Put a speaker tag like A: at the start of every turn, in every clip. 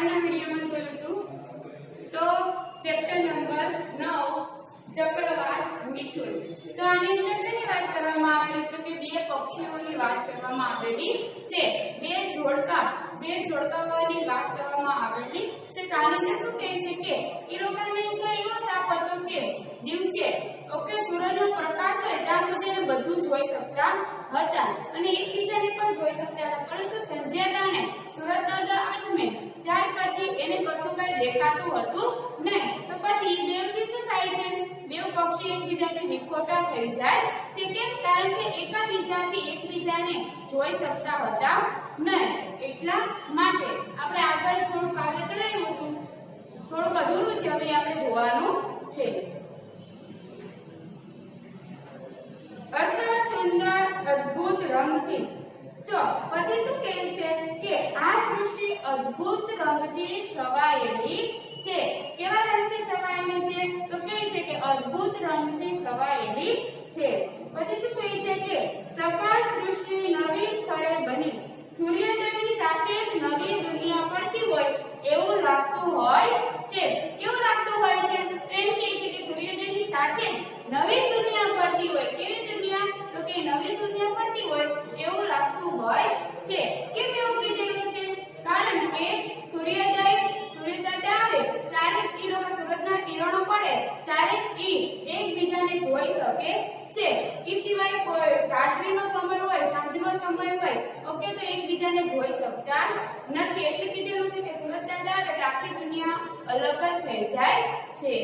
A: આગળના વિડિયોમાં જોયું હતું તો ચેપ્ટર નંબર 9 ચક્રવાત મિથુન. તો આની અંદર શેની વાત કરવામાં આવેલી તો કે બે પક્ષીઓની વાત કરવામાં આવેલી છે. બે જોડકાઓની વાત કરવામાં આવેલી છે. આની અંદર શું કહે છે કે એ લોકોને તો એવો સાપ હતો કે દિવસે ઓકે સૂર્યનો પ્રકાશ હોય ત્યાં સુધી બધું જોઈ શકતા હતા અને એકબીજાને પણ જોઈ શકતા હતા, પરંતુ સંજ્ઞાને સૂર્યોદય આથમે ત્યાર પછી એને કશું કઈ દેખાતું હતું નહીં. તો પછી બેવથી શું થાય છે, બેવ પક્ષી એકબીજાથી વિખોટા થઈ જાય છે. કેમ? કારણ કે એકબીજાને જોઈ શકતા હતા નહીં. એટલા માટે આપણે આગળ થોડું કાર્ય ચલાવ્યું હતું, થોડુંક અધૂરું છે, હવે આપણે જોવાનું છે. અસર સુંદર અદ્ભુત રંગથી. જો પછી શું કહે છે કે આ સૃષ્ટિ અદ્ભુત રંગથી છવાયેલી છે. કેવા રંગથી છવાયેલી છે તો કહે છે કે અદ્ભુત રંગથી છવાયેલી છે. પછી શું કહે છે કે સકળ સૃષ્ટિ નવી સ્થળે બની સૂર્યોદયની સાથે જ નવી દુનિયા ફરતી હોય એવું લાગતું હોય છે. કેવું લાગતું હોય છે? એમ કહે છે કે સૂર્યોદયની સાથે જ નવી દુનિયા ફરતી હોય. કેવી દુનિયા? તો કે નવી દુનિયા ફરતી હોય એવું લાગતું હોય છે. કેમ એવું કીધેલું છે? કારણ કે સૂર્યોદય આવે ત્યારે સૂરજના કિરણો પડે ત્યારે એકબીજાને જોઈ શકે છે. એ સિવાય કોઈ રાત્રિનો સમય હોય, સાંજનો સમય હોય, ઓકે, તો એકબીજાને જોઈ શકતા નથી. એટલે કીધેલું છે કે સૂરજના આવે એટલે આખી દુનિયા અલગ જ થઈ જાય છે.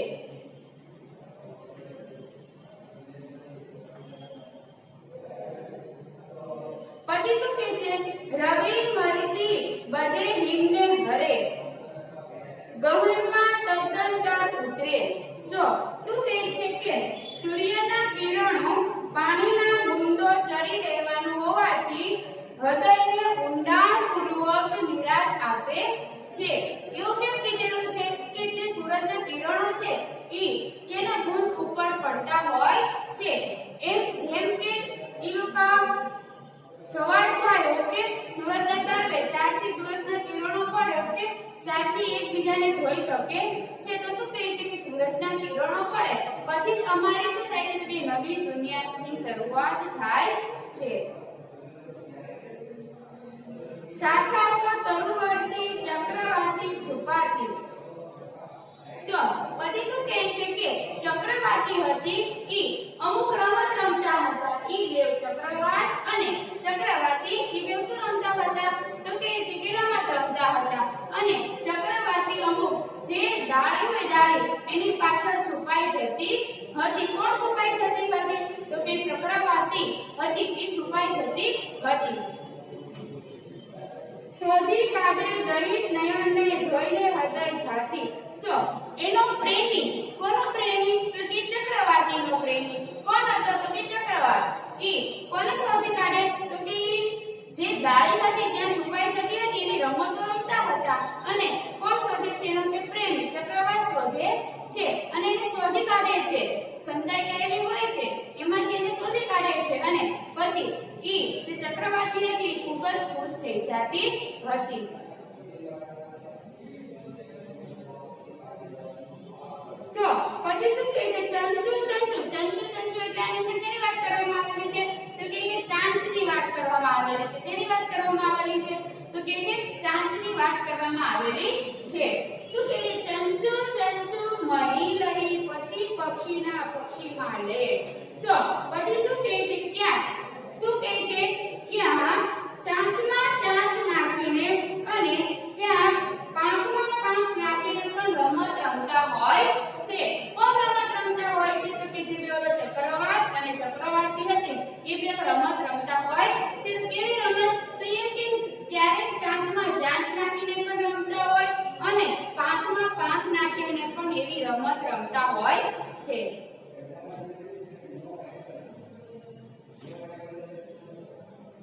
A: પછી શું કહે છે? રવિ મરચી બધે હિમને ભરે ગહનમાં તદ્દન ઉતરે. જો શું કહે છે કે સૂર્યના કિરણો પાણીના બૂંદો ચરી રહેવાનું હોવાથી હૃદયને ઊંડાણપૂર્વક નિરાશ આપે છે. એવું કેમ કીધેલું છે કે જે સૂરજના કિરણો છે ઈ તેના બૂંદ ઉપર પડતા હોય છે. એમ જેમ કે ઈ લોકો સવાર થાય, ઓકે, સૂરજના ચાલે ચારથી સૂરજના કિરણો પડે, ઓકે, ચારથી એકબીજાને જોઈ શકે છે. તો શું કહે છે કે સૂરજના કિરણો પડે પછી જ અમારી શું થાય છે કે નવી દુનિયાની શરૂઆત થાય છે. શાખાઓ તરુવર્તી ચક્રવાતી છુપાતી. જો પછી શું કહે છે કે ચક્રવાતી હતી ઈ અમુક રમત રમતા હતા. ઈ દેવ ચક્રવાત અને ચક્રવાતી ઈ દેવ શું રમતા હતા તો કહે છે કે રમત રમતા હતા. અને ચક્રવાતી અમુક જે ડાળી હોય ડાળી એની પાછળ છુપાઈ જતી હતી. કોણ છુપાઈ જતી હતી તો કે ચક્રવાતી હતી, ઈ છુપાઈ જતી હતી. શોધી કાઢે દલિત નયનને જોઈને હૃદય ઘાતી. જો એનો પ્રેમી, કોનો પ્રેમી તો કે ચક્રવાતીનો પ્રેમી. કોણ હતો તો કે ચક્રવાત. ઈ કોને શોધી કાઢે તો કે જે ડાળી હતી ત્યાં છુપાઈ જતી હતી એની રમતો રમતા હતા. અને કોણ શોધે છે? એનો કે પ્રેમી ચક્રવાત શોધે છે અને એને શોધી કાઢે છે. સંતાઈ કરેલી હોય છે એમાંથી એને શોધી કાઢે છે અને પછી ઈ જે ચક્રવાતી હતી ખૂબ જ ખુશ થઈ જતી હતી. જો પછી શું કહે છે? ચંચુ એટલે આની અંદર શેની વાત કરવામાં આવેલી છે તો કે ચાંચની વાત કરવામાં આવેલી છે. શેની વાત કરવામાં આવેલી છે તો કે ચાંચની વાત કરવામાં આવેલી છે. શું કહે છે? ચંચુ ચંચુ મહી લહી પછી પક્ષીના પક્ષીમાં લે. જો પછી શું કહે છે? ક્યાં શું કહે છે? ક્યાં ચાંચમાં ચાંચ નાખીને અને ક્યાં પાંખમાં પાંખ નાખીને પણ રમત રમતા હોય છે. કોણ રમત રમતા હોય છે તો કે જે બે ચક્રવાત અને ચક્રવાતી હતી એ બે રમત રમતા હોય છે. કેવી રમત? તો એમ કે ક્યારેક ચાંચમાં ચાંચ નાખીને પણ રમતા હોય અને પાંખમાં પાંખ નાખીને પણ એવી રમત રમતા હોય છે.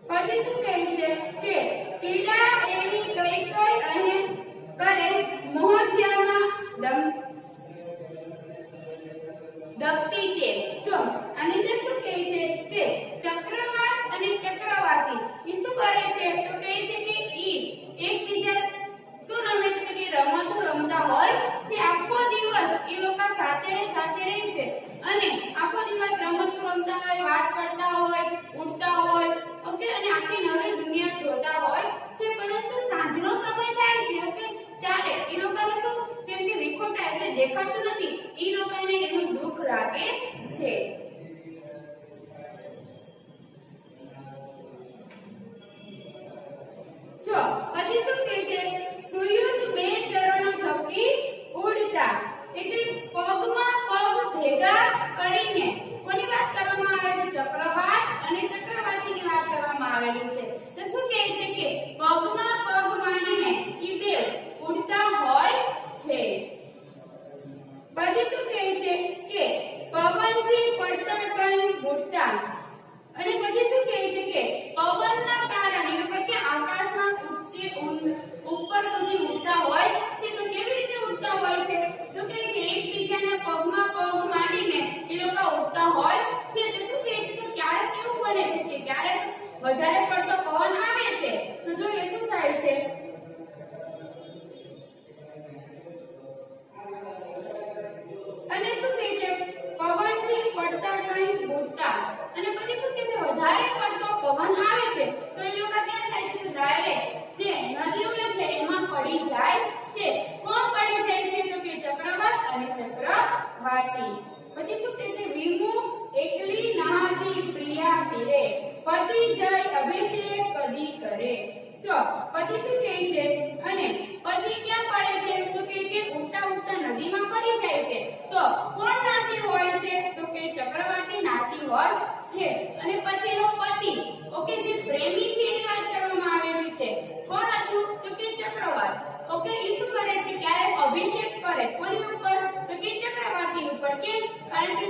A: પછી શું કહે છે કે કીડા એવી કઈ કઈ અહીં કરે મોહથિયામાં દબતી કે. જો આની અંદર શું કહે છે કે ચક્રવાત અને ચક્રવાતી એ શું કરે છે તો કહે છે કે ઈ એકબીજા શું રમે છે કે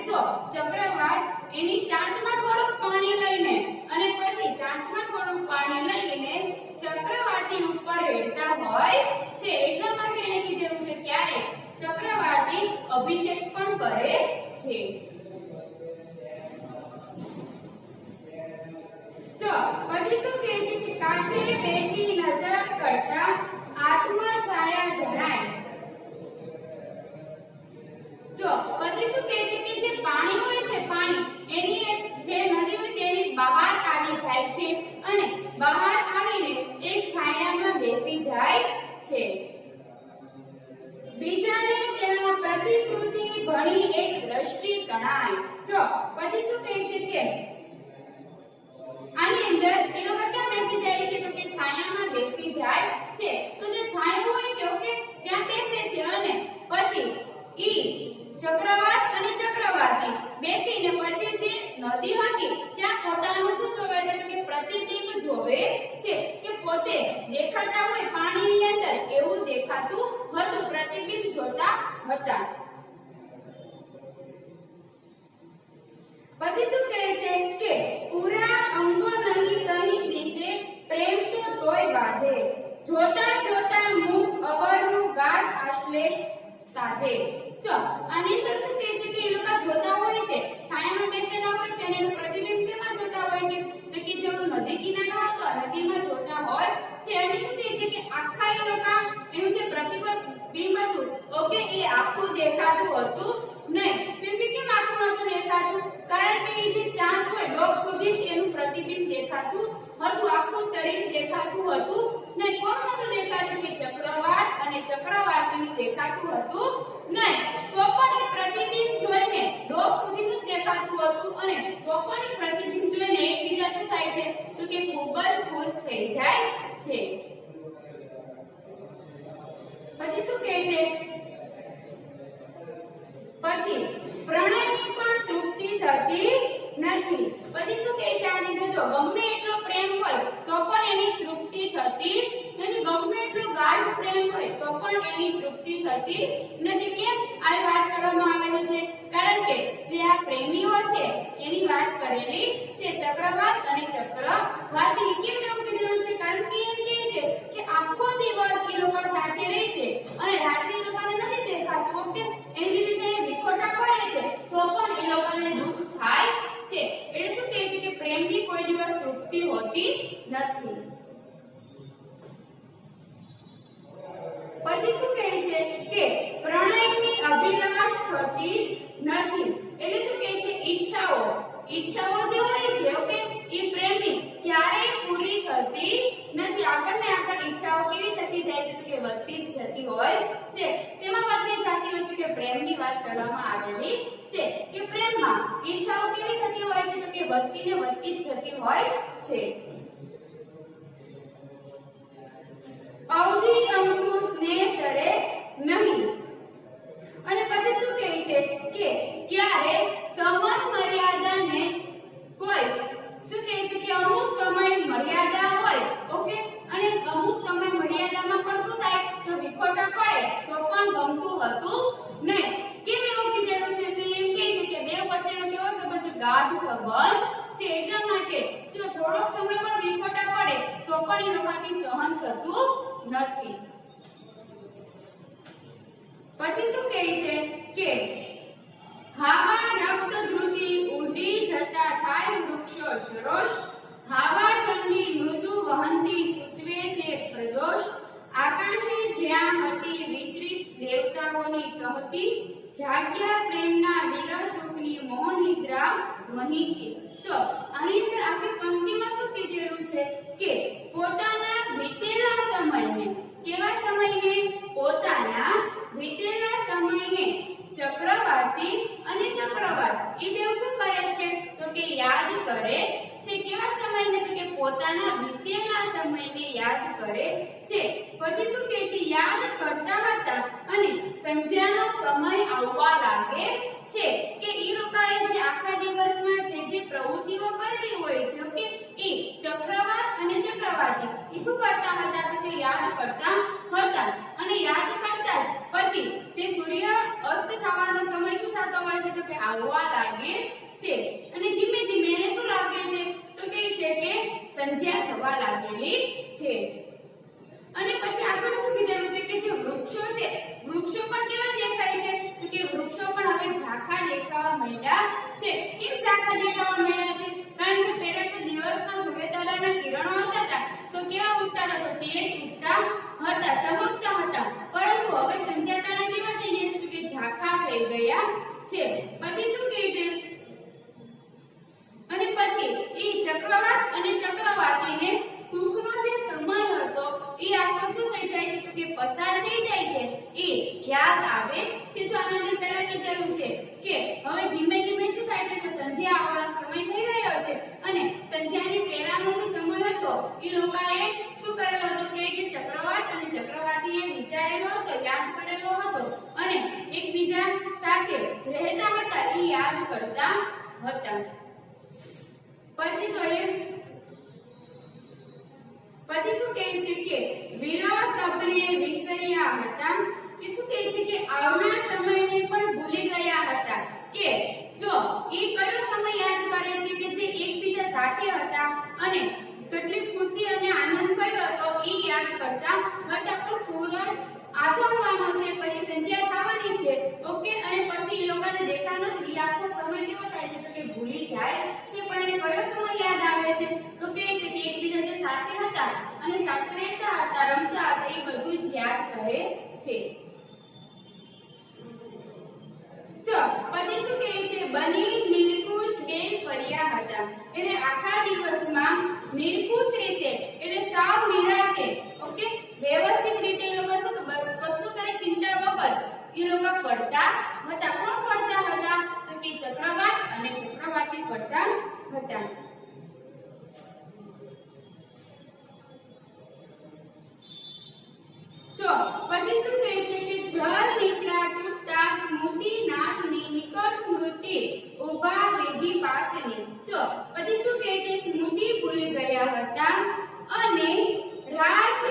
A: જો ચક્રવાત એની ચાંચમાં થોડું પાણી લઈને અને પછી ચાંચમાં થોડું પાણી લઈને ચક્રવાતી ઉપર રેડતા હોય છે એટલા માટે એને કીધેલું છે ક્યારે ચક્રવાતી અભિષેક પણ કરે છે તો પછી શું કહે છે કે કાંઠે બેસી નજર કરતા આત્મા છાયા જણાય જો પછી શું કહે છે કે જે પાણી હોય છે પાણી એની જે નદી હોય છે એની બહાર આવી જાય છે અને બહાર આવીને એક છાયામાં બેસી જાય છે બીજાને તેમાં પ્રતિકૃતિ ભણી એક દ્રષ્ટિ તણાય જો પછી શું કહે છે કે આની અંદર એ લોકો ક્યાં બેસી જાય છે તો કે છાયામાં બેસી જાય છે તો જે છાયો હોય છે ઓકે ત્યાં બેસે છે અને પછી ઈ ચક્રવાત અને ચક્રવાતી બેસીને પછી જે નદી હતી ત્યાં પોતાનું શું જોવે છે તો કે પ્રતિબિંબ જોવે છે કે પોતે દેખાતા હોય પાણીની અંદર એવું દેખાતું હતું પ્રતિબિંબ જોતા હતા પછી શું કહે છે કે પૂરા અંગો નહીં કહી દિશે પ્રેમ તો તોય બાંધે જોતા જોતા મુખ અવરનું ગાઢ આશ્લેષ સાધે જો આની અંદર શું કહે છે કે એ લોકો જોતા હોય છે છાયામાં બેસેલા હોય છે અને એનું પ્રતિબિંબ શેમાં જોતા હોય છે તો કે જેવું નદી કિનારો હતો નદીમાં જોતા હોય છે અને શું કહે છે કે આખા એ લોકો એનું જે પ્રતિબિંબ હતું ઓકે એ આખું દેખાતું હતું નહીં કેમ કે કેમ આખું નહોતું દેખાતું કારણ કે એ જે ચાંચ હોય ડોક સુધી જ એનું પ્રતિબિંબ દેખાતું હતું આખું શરીર દેખાતું હતું નહીં કોણ નહોતું દેખાતું કે ચક્રવાત અને ચક્રવાતીનું દેખાતું હતું નહીં તો પણ એ પ્રતિબિંબ જોઈને ડોક સુધી જ દેખાતું હતું અને તો પણ એ પ્રતિબિંબ જોઈને એકબીજા શું થાય છે તો કે ખૂબ જ ખુશ થઈ જાય છે પછી શું કહે છે પછી પ્રણયની પણ તૃપ્તિ થતી નથી પછી શું કહે છે આની અંદર જો ગમે એટલો પ્રેમ હોય તો પણ એની તૃપ્તિ થતી નથી ગમે એટલો ગાઢ પ્રેમ હોય તો પણ એની તૃપ્તિ થતી નથી કેમ આ વાત કરવામાં આવેલી છે કારણ કે જે આ પ્રેમીઓ છે એની વાત કરેલી છે ચક્રવાત અને ચક્રવાતી કેમ એવું કીધું છે કારણ કે એમ કહે છે કે આખો દિવસ એ લોકો સાથે રહે છે અને રાત્રે એ લોકોને નથી દેખાતું ઓકે એની રીતે વિખોટા પડે છે તો પણ એ લોકોને દુઃખ થાય છે એટલે શું કહે છે કે પ્રેમની કોઈ દિવસ તૃપ્તિ હોતી નથી પછી શું કહે છે કે પ્રણયની અભિલાષ થતી જ નથી એટલે શું કહે છે ઈચ્છાઓ જે હોય છે ઓકે એ પ્રેમની ક્યારેય પૂરી થતી નથી આગળને આગળ ઈચ્છાઓ કેવી થતી જાય છે તો કે વધતી જ જતી હોય છે તેમાં વધતી જતી હોય છે કે પ્રેમની વાત કરવામાં આવેલી છે કે પ્રેમમાં ઈચ્છાઓ કેવી થતી હોય છે તો કે વધતી ને વધતી જ જતી હોય છે અવધિ અંકુશ ને સરે નહીં અને પછી શું કહે છે કે ક્યારે સમય મર્યાદાને કોઈ શું કહે છે કે અમુક સમય મર્યાદા હોય ઓકે અને અમુક સમય મર્યાદામાં પણ શું થાય તો વિખોટા પડે તો પણ ગમતું હતું નહીં કેમ એવું કીધેલું છે તો એમ કહે છે કે બે વચ્ચેનો કેવો સંબંધ ગાઢ સંબંધ છે એટલા માટે જો થોડોક સમય પણ વિખોટા પડે તો પણ એ લોકોથી સહન થતું નથી પછી શું કહે છે કે હાવા રક્ત ધ્રુતિ ઉડી જતા થાય વૃક્ષો સરોષ હાવા ઠંડી મૃદુ વહંતી સૂચવે છે પ્રદોષ આકાશે જ્યાં હતી વિચરિત દેવતાઓની કહતી જાગ્યા પ્રેમના વિરહ સુખની મોહનિદ્રા મહીથી જો આની અંદર આખી પંક્તિમાં શું કીધેલું છે કે પોતાના વીતેલા સમયને કેવા સમયને પોતાના વીતેલા સમયને ચક્રવાતી અને ચક્રવાત એ બે શું કરે છે તો કે યાદ કરે છે કેવા સમયને તો કે પોતાના વીતેલા સમયને યાદ કરે છે પછી શું કહે છે યાદ કરતા હતા અને સંધ્યાનો સમય આવવા લાગે છે કે ઈ લોકોએ જે આખા દિવસમાં જે પ્રવૃત્તિઓ કરેલી હોય છે ઓકે ઈ ચક્રવાત અને ચક્રવાતી ઈ શું કરતા હતા તો કે યાદ કરતા હતા અને યાદ કરતા પછી જે સૂર્ય અસ્ત થવાનો સમય શું થતો હોય છે તો કે આવવા લાગે છે અને ધીમે ધીમે એને શું લાગે છે તો કે છે કે સંધ્યા થવા લાગેલી છે અને પછી આગળ શું કીધેલું છે કે જે વૃક્ષો છે વૃક્ષો પણ કેવા દેખાય છે તો કે વૃક્ષો પણ હવે ઝાંખા દેખાવા માંડ્યા છે કેમ ઝાંખા દેખાવા માંડ્યા છે કારણ કે પહેલા તો દિવસમાં સૂર્યદાદાના કિરણો હતા તો કેવા ઉગતા હતા તો તેજ ઉગતા હતા ચમકતા હતા પરંતુ હવે સંધ્યાકાળના કેવા થઈ ગયા છે તો કે ઝાંખા થઈ ગયા છે પછી શું કહે છે અને પછી ઈ ચક્રવાત અને ચક્રવાતીને સુખનો જે સમય હતો ઈ આખો શું થઈ જાય છે તો કે પસાર થઈ જાય છે ઈ યાદ આવે છે તો આની પહેલા કીધેલું છે કે હવે ધીમે ધીમે શું થાય છે કે સંધ્યા આવવાનો સમય થઈ રહ્યો છે અને સંધ્યાની પહેલાનો જે સમય હતો ઈ લોકોએ શું કરેલો હતો કે ચક્રવાત અને ચક્રવાતીએ વિચારેલો હતો યાદ કરેલો હતો અને એકબીજા સાથે રહેતા હતા ઈ યાદ કરતા હતા પછી જોઈએ પછી શું કહે છે કે વિરહ સપને વિસર્યા હતા કે શું કહે છે કે આવનાર સમયને પણ ભૂલી ગયા હતા કે જો ઈ કયો સમય યાદ કરે છે કે જે એકબીજા સાથે હતા અને કેટલી ખુશી અને આનંદ કયો હતો ઈ યાદ કરતા હતા પણ સૂરજ આથમવાનો છે પછી સંધ્યા થવાની છે ઓકે અને પછી ઈ લોકોને દેખાનો ઈ આખો સમય કેવો થાય છે તો કે ભૂલી જાય છે પણ એને કયો સમય યાદ આવે છે તો કે છે કે એકબીજા જે સાથે હતા અને સાથે રહેતા હતા રમતા હતા એ બધું જ યાદ કરે છે તો પછી શું કહે છે બની નિર્કુશ ડેલ ફર્યા હતા એટલે આખા દિવસમાં નિર્કુશ રીતે એટલે સાવ નિરાતે ઓકે વ્યવસ્થિત રીતે એ લોકો કશું કઈ ચિંતા વગર એ લોકો ફરતા હતા કોણ ફરતા હતા તો કે ચક્રવાત અને ચક્રવાતી ફરતા હતા જો પછી શું કહે છે કે જલ નિદ્રા તૂટતા સ્મૃતિ નાશની નિકટ મૃત્યુ ઉભા વેધી પાસની જો પછી શું કહે છે સ્મૃતિ ભૂલી ગયા હતા અને રાત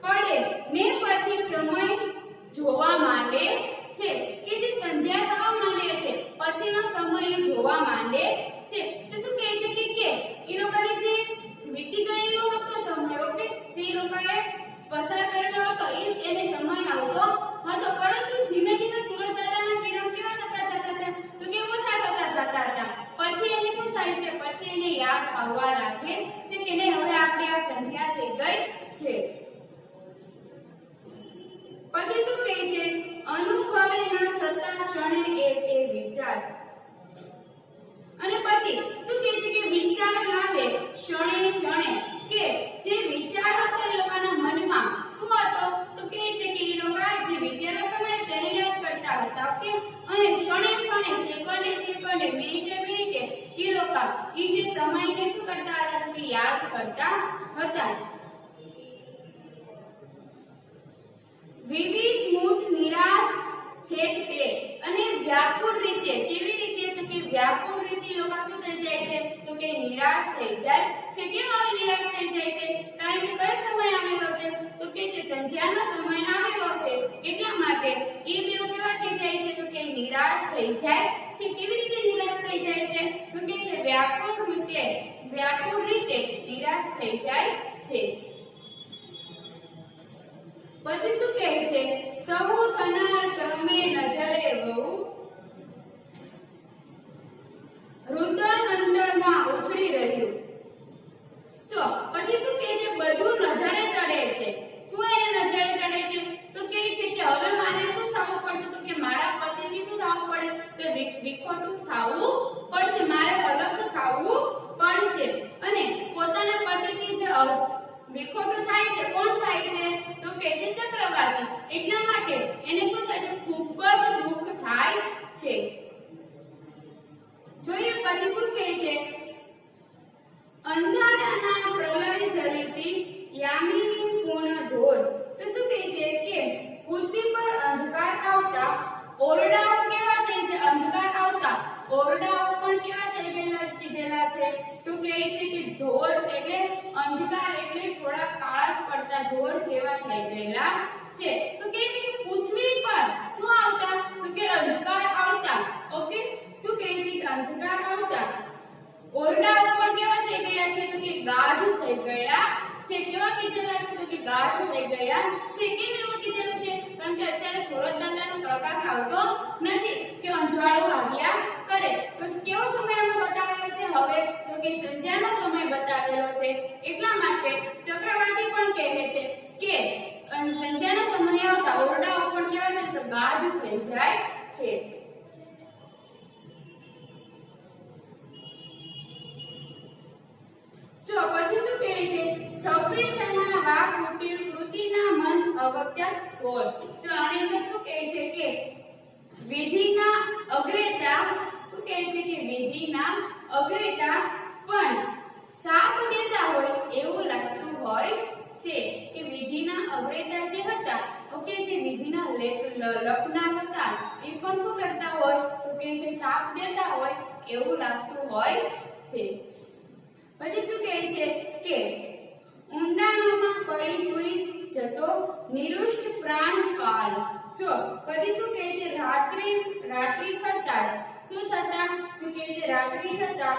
A: પડે ને પછી સમય જોવા માંડે છે કે જે સંધ્યા થવા માંડે છે પછીનો સમય જોવા માંડે છે તો શું કહે છે કે ઈ લોકોને જે વીતી ગયેલો હતો સમય ઓકે જે ઈ લોકોએ પસાર કરેલો હતો એને સમય આવતો હતો પરંતુ ધીમે ધીમે સૂર્યદાદાના કિરણ કેવા થતા જતા હતા તો કે ઓછા થતા જતા હતા પછી એને શું થાય છે પછી એને યાદ આવવા લાગે છે કે ને હવે આપણે આ સંધ્યા થઈ ગઈ છે પછી શું કહે છે અનુભવે ના છતાં ક્ષણે એ વિચાર અને પછી શું કહે છે કે વિચાર લાવે ક્ષણે ક્ષણે કે જે વિચાર હતો એ લોકોના મનમાં શું હતો તો કહે છે કે એ લોકો જે વિદ્યાનો સમય તેને યાદ કરતા હતા ઓકે અને ક્ષણે ક્ષણે સેકન્ડે સેકન્ડે મિનિટે મિનિટે એ લોકો એ જે સમયને શું કરતા હતા કે યાદ કરતા હતા વિવિધ મૂઠ નિરાશ છેક તે અને વ્યાકુળ રીતે કેવી રીતે તો કે વ્યાકુળ રીતે લોકો શું થઈ જાય છે તો કે નિરાશ થઈ જાય છે કેમ આવી નિરાશ થઈ જાય છે કારણ કે કયો સમય આવેલો છે તો કે જે સંધ્યાનો સમય આવેલો છે એટલા માટે એ બેઓ કેવા થઈ જાય છે તો કે નિરાશ થઈ જાય છે કેવી રીતે નિરાશ થઈ જાય છે તો કે જે વ્યાકુળ રીતે નિરાશ થઈ જાય છે પછી શું કહે છે સહુ થનાર ક્રમે નજરે બહુ રુદન અંદરમાં ઉછળી રહ્યું તો પછી શું કહે છે બધું નજરે ચડે છે શું એને નજરે ચડે છે તો કહે છે કે હવે મારે શું થવું પડશે તો કે મારા પતિથી શું થવું પડે કે વિખોટું થવું પડશે મારે અલગ થવું પડશે અને પોતાના પતિથી જે વિખોટું થાય છે કોણ થાય છે તો કે છે ચક્રવાતી એટલા માટે એને શું થાય છે ખૂબ જ દુઃખ થાય છે જોઈએ પછી શું કહે છે અંધારાના પ્રલય જલતી યામિની પૂર્ણ ધોધ તો શું કહે છે કે પૃથ્વી પર અંધકાર આવતા ઓરડાઓ કેવા થઈ છે અંધકાર આવતા ઓરડાઓ પણ કેવા થઈ ગયેલા છે તો કહે છે કે ધોર એટલે અંધકાર એટલે થોડા કાળાશ પડતા ધોર જેવા થઈ ગયેલા છે તો કહે છે કે પૃથ્વી પર શું આવતા તો કે અંધકાર આવતા ઓકે શું કહે ઓરડાઓ પણ કેવા થઈ ગયા છે તો કે ગાઢ થઈ ગયા છે કેવા કીધેલા છે તો કે ગાઢ થઈ ગયા છે કેમ એવું કીધેલું છે કારણ કે અત્યારે સૂરજ દાદાનો પ્રકાશ આવતો નથી કે અંજવાળો આવ્યા કરે તો કેવો સમય આમાં બતાવેલો છે હવે તો કે સંધ્યાનો સમય બતાવેલો છે એટલા માટે ચક્રવાતી પણ કહે છે કે સંધ્યાનો સમય આવતા ઓરડાઓ પણ કેવા છે તો ગાઢ થઈ જાય છે જો પછી શું કહે છે છવ્વી છન્ના વા કુટીર કૃતિના મન અગત્ય સોળ જો આની અંદર શું કહે છે કે વિધિના અગ્રેતા શું કહે છે કે વિધિના અગ્રેતા પણ સાપ દેતા હોય એવું લાગતું હોય છે કે વિધિના અગ્રેતા જે હતા ઓકે જે વિધિના લખના હતા એ પણ શું કરતા હોય તો કે જે સાપ દેતા હોય એવું લાગતું હોય છે પછી શું કહે છે કે ઊંડાણમાં પડી સુઈ જતો નિરુષ્ટ પ્રાણ કાળ જો પછી શું કહે છે રાત્રિ થતા શું થતા તો કહે છે રાત્રિ થતા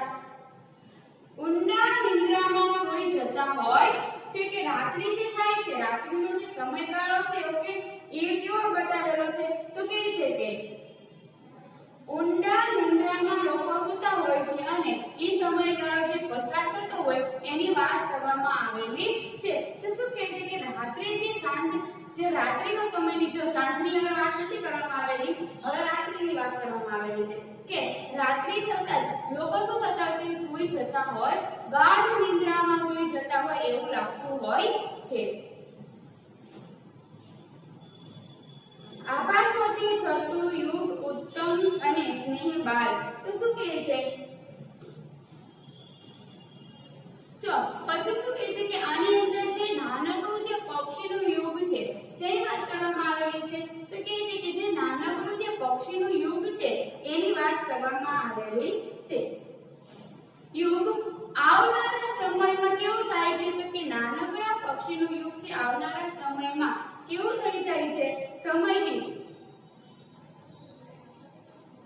A: ઊંડા નિંદ્રામાં સૂઈ જતા હોય છે કે રાત્રિ જે થાય છે રાત્રિનો જે સમયગાળો છે ઓકે એ કેવો બતાવેલો છે તો કહે છે કે ઊંડા નિંદ્રામાં લોકો સૂતા હોય છે અને એ સમયગાળો જે પસાર થતો હોય એની વાત કરવામાં આવેલી છે તો શું કહે છે કે રાત્રે જે સાંજ જે રાત્રિનો સમયની જો સાંજની હવે વાત નથી કરવામાં આવેલી હવે રાત્રિની વાત કરવામાં આવેલી છે કે રાત્રિ થતા જ લોકો શું થતા હોય કે સૂઈ જતા હોય ગાઢ નિંદ્રામાં સૂઈ જતા હોય એવું લાગતું હોય છે આકાશોથી થતું યુગ ઉત્તમ અને સ્નેહ બાલ તો શું કહે છે જો પછી શું કહે છે કે આની અંદર જે નાનકડું જે પક્ષીનું યુગ છે તેની વાત કરવામાં આવેલી છે તો કહે છે કે જે નાનકડું જે પક્ષીનું યુગ છે એની વાત કરવામાં આવેલી છે યુગ આવનારા સમયમાં કેવું થાય છે તો કે નાનકડા પક્ષીનું યુગ છે આવનારા સમયમાં કેવું થઈ જાય છે સમયની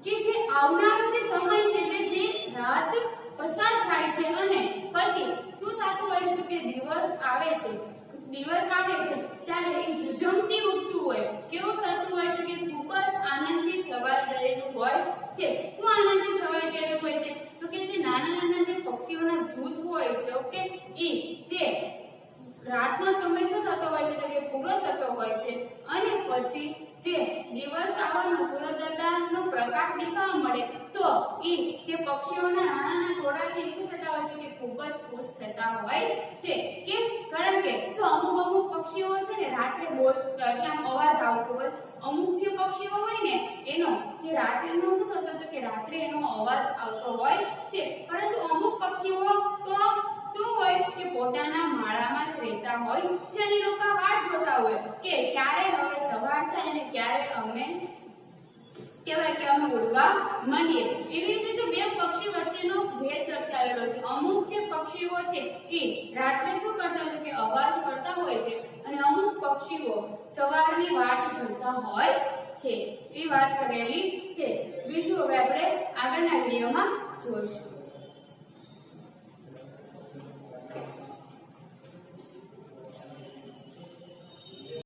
A: કે જે આવનારો જે સમય છે એટલે જે રાત પસાર થાય છે અને પછી શું થતું હોય છે કે દિવસ આવે છે ત્યારે એ ઝઝમતી ઉઠતું હોય કેવું થતું હોય છે કે ખૂબ જ આનંદથી છવાઈ ગયેલું હોય છે શું આનંદથી છવાઈ ગયેલું હોય છે તો કે જે નાના જે પક્ષીઓના જૂથ હોય છે ઓકે એ જે રાતનો સમય શું થતો હોય છે તો કે પૂરો થતો હોય છે અને પછી જે દિવસ આવવાનો સૂર્યદાદાનો પ્રકાશ દેખાવા મળે તો એ જે પક્ષીઓના નાના ટોળા છે એ શું થતા હોય છે કે ખૂબ જ ખુશ થતા હોય છે કેમ કારણ કે જો અમુક પક્ષીઓ છે ને રાત્રે બોલતા એટલે અવાજ આવતો હોય અમુક જે પક્ષીઓ હોય ને એનો જે રાત્રિનો શું થતો હતો કે રાત્રે એનો અવાજ આવતો હોય છે પરંતુ અમુક પક્ષીઓ તો શું હોય કે પોતાના માળામાં જ રહેતા હોય જેની લોકો વાટ જોતા હોય કે ક્યારે હવે સવાર થાય અને ક્યારે અમે કહેવાય કે અમે ઉડવા માંડીએ એવી રીતે જો બે પક્ષી વચ્ચેનો ભેદ દર્શાવેલો છે અમુક જે પક્ષીઓ છે એ રાત્રે શું કરતા હોય કે અવાજ કરતા હોય છે અને અમુક પક્ષીઓ સવારની વાટ જોતા હોય છે એ વાત કરેલી છે બીજું હવે આપણે આગળના વિડીયોમાં જોઈશું